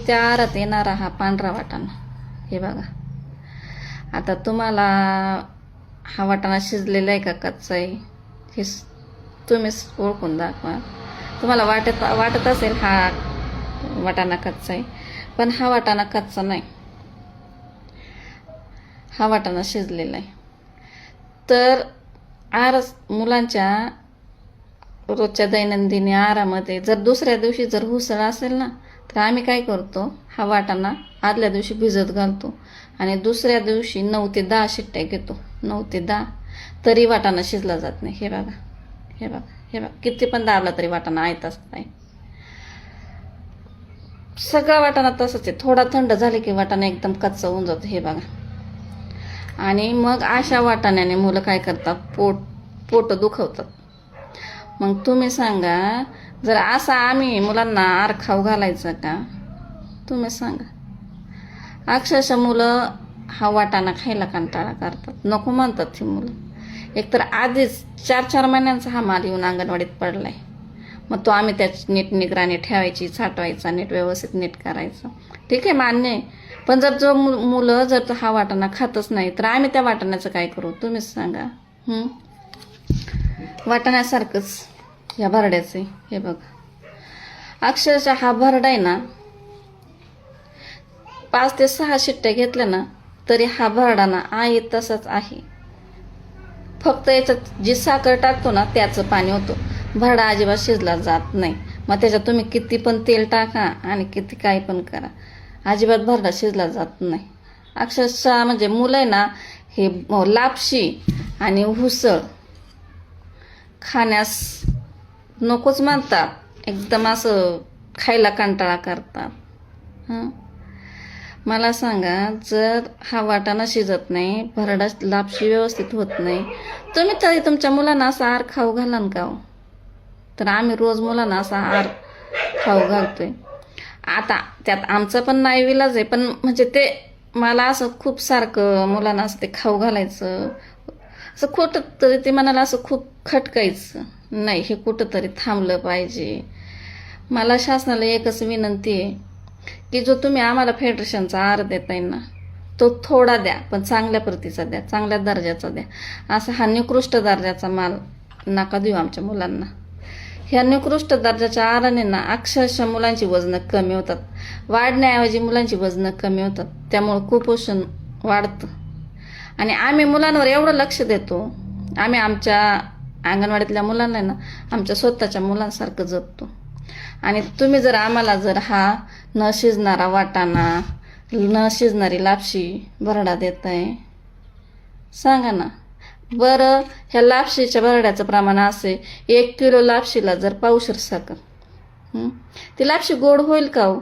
त्या आहारात येणारा हा पांढरा वाटाणा, हे बघा. आता तुम्हाला हा वाटाणा शिजलेला आहे का कच्चा आहे हे तुम्हीच ओळखून दाखवा. तुम्हाला वाटत असेल हा वाटाणा कच्चा आहे, पण हा वाटाणा कच्चा नाही, हा वाटाणा शिजलेला आहे. तर मुलांच्या रोजच्या दैनंदिन आहारामध्ये जर दुसऱ्या दिवशी जर उसळ असेल ना, तर आम्ही काय करतो, हा वाटाणा आदल्या दिवशी भिजत घालतो आणि दुसऱ्या दिवशी 9 ते 10 शिट्ट्या घेतो. 9 ते 10 तरी वाटाणा शिजला जात नाही. हे बघा, हे बघा, हे बघा, किती पण दाबला तरी वाटाणा आयताच नाही. सगळा वाटाणा तसंच आहे. थोडा थंड झाले की वाटाणा एकदम कच्चा होऊन जातो. हे बघा. आणि मग अशा वाटाण्याने मुलं काय करतात, पोट दुखवतात. मग तुम्ही सांगा, जर असा आम्ही मुलांना आहार खाऊ घालायचा का? तुम्ही सांगा. अक्षरशः मुलं हा वाटाणा खायला कंटाळा करतात, नको म्हणतात ती मुलं. एकतर आधीच 4-4 महिन्यांचा हा माल येऊन अंगणवाडीत पडलाय. मग तो आम्ही त्याची नीट निगराणी ठेवायची, छाटवायचा, नीट व्यवस्थित नीट करायचं. ठीक आहे, मान्य आहे. पण जर मुलं जर हा वाटाणा खातच नाही, तर आम्ही त्या वाटाण्याचं काय करू? तुम्हीच सांगा. वाटाण्यासारखंच ह्या भरड्याचं आहे. हे बघा, अक्षरशः हा भरडा आहे ना, 5 ते 6 शिट्ट्या घेतल्या ना तरी हा भरडा ना आहे तसाच आहे. फक्त याच्यात जी साखर टाकतो ना त्याचं पाणी होतं. भरडा अजिबात शिजला जात नाही. मग त्याच्यात तुम्ही किती पण तेल टाका आणि किती काही पण करा, अजिबात भरडा शिजला जात नाही. अक्षरशः म्हणजे मुलं आहे ना, हे लापशी आणि उसळ खाण्यास नकोच म्हणतात, एकदम असं खायला कंटाळा करतात. मला सांगा, जर हा वाटाणा शिजत नाही, भरडा लापशी व्यवस्थित होत नाही, तुम्ही तरी तुमच्या मुलांना असा आहार खाऊ घालान का हो? तर आम्ही रोज मुलांना असा आहार खाऊ घालतोय. आता त्यात आमचा पण नाही विलाज आहे, पण म्हणजे ते मला असं खूप सारखं मुलांना असं ते खाऊ घालायचं, असं कुठं तरी ते मनाला असं खूप खटकायचं. नाही, हे कुठं तरी थांबलं पाहिजे. मला शासनाला एकच विनंती आहे की जो तुम्ही आम्हाला फेडरेशनचा आहार देताय ना, तो थोडा द्या, पण चांगल्या प्रतीचा द्या, चांगल्या दर्जाचा द्या. असा हा निकृष्ट दर्जाचा माल नका देऊ आमच्या मुलांना. ह्या निकृष्ट दर्जाच्या आहाराने ना अक्षरशः मुलांची वजनं कमी होतात, वाढण्याऐवजी मुलांची वजनं कमी होतात. त्यामुळं कुपोषण वाढतं. आणि आम्ही मुलांवर एवढं लक्ष देतो, आम्ही आमच्या अंगणवाडीतल्या मुलांना ना आमच्या स्वतःच्या मुलांसारखं जपतो. आणि तुम्ही जर आम्हाला जर हा न शिजणारा वाटाणा, न शिजणारी लापशी भरडा देताय, सांगा ना बरं. ह्या लापशीच्या भरड्याचं प्रमाण असे, 1 किलो लापशीला जर पावशेर साखर, ती लापशी गोड होईल का हो?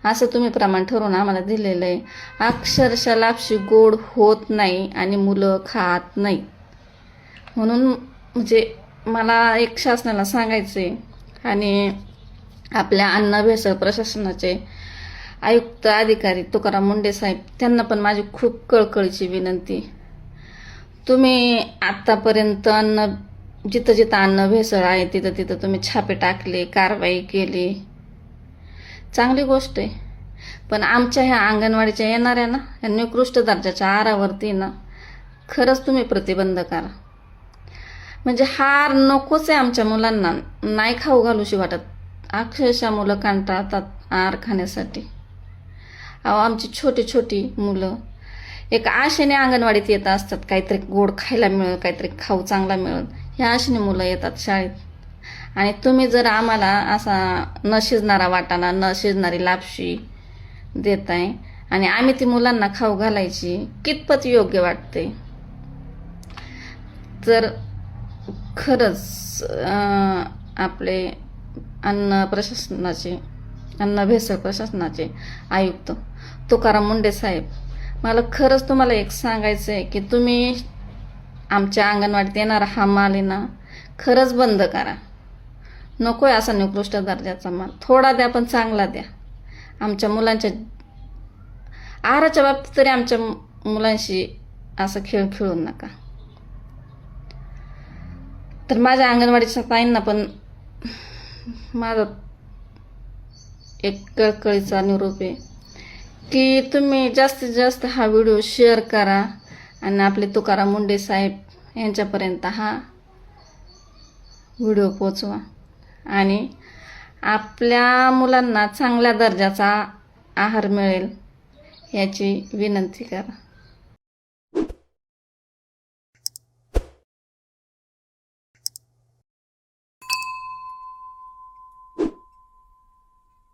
असं तुम्ही प्रमाण ठरवून आम्हाला दिलेलं आहे. अक्षरशः लापशी गोड होत नाही आणि मुलं खात नाही. म्हणून म्हणजे मला एक शासनाला सांगायचं आहे, आणि आपल्या अन्न भेसळ प्रशासनाचे आयुक्त अधिकारी तुकाराम मुंडे साहेब, त्यांना पण माझी खूप कळकळीची विनंती. तुम्ही आत्तापर्यंत जिथं जिथं अन्न भेसळ आहे तिथं तिथं तुम्ही छापे टाकले, कारवाई केली, चांगली गोष्ट आहे. पण आमच्या ह्या अंगणवाडीच्या येणाऱ्या ना ह्या निकृष्ट दर्जाच्या आहारावरती ना खरंच तुम्ही प्रतिबंध करा. म्हणजे हार नकोच आहे आमच्या मुलांना, नाही खाऊ घालूशी वाटत. अक्षरशः मुलं कंटाळतात आहार खाण्यासाठी. अहो, आमची छोटी छोटी मुलं एक आशेने अंगणवाडीत येत असतात, काहीतरी गोड खायला मिळत, काहीतरी खाऊ चांगला मिळत, ह्या आशेने मुलं येतात शाळेत. आणि तुम्ही जर आम्हाला असा न शिजणारा वाटाणा, न शिजणारी लापशी देताय आणि आम्ही ती मुलांना खाऊ घालायची, कितपत योग्य वाटते? तर खरंच आपले अन्न भेसळ प्रशासनाचे आयुक्त तुकाराम मुंडे साहेब, मला खरंच तुम्हाला एक सांगायचं आहे की तुम्ही आमच्या अंगणवाडीत येणारा हा माल आहे ना खरंच बंद करा. नको आहे असा निकृष्ट दर्जाचा माल. थोडा द्या, पण चांगला द्या. आमच्या मुलांच्या आहाराच्या बाबतीत तरी आमच्या मुलांशी असं खेळ खेळू नका. तर माझ्या अंगणवाडीच्या ताईंना पण माझं एक कळकळीचा निरोप आहे की तुम्ही जास्तीत जास्त हा व्हिडिओ शेअर करा आणि आपले तुकाराम मुंडे साहेब यांच्यापर्यंत हा व्हिडिओ पोचवा आणि आपल्या मुलांना चांगल्या दर्जाचा आहार मिळेल याची विनंती करा.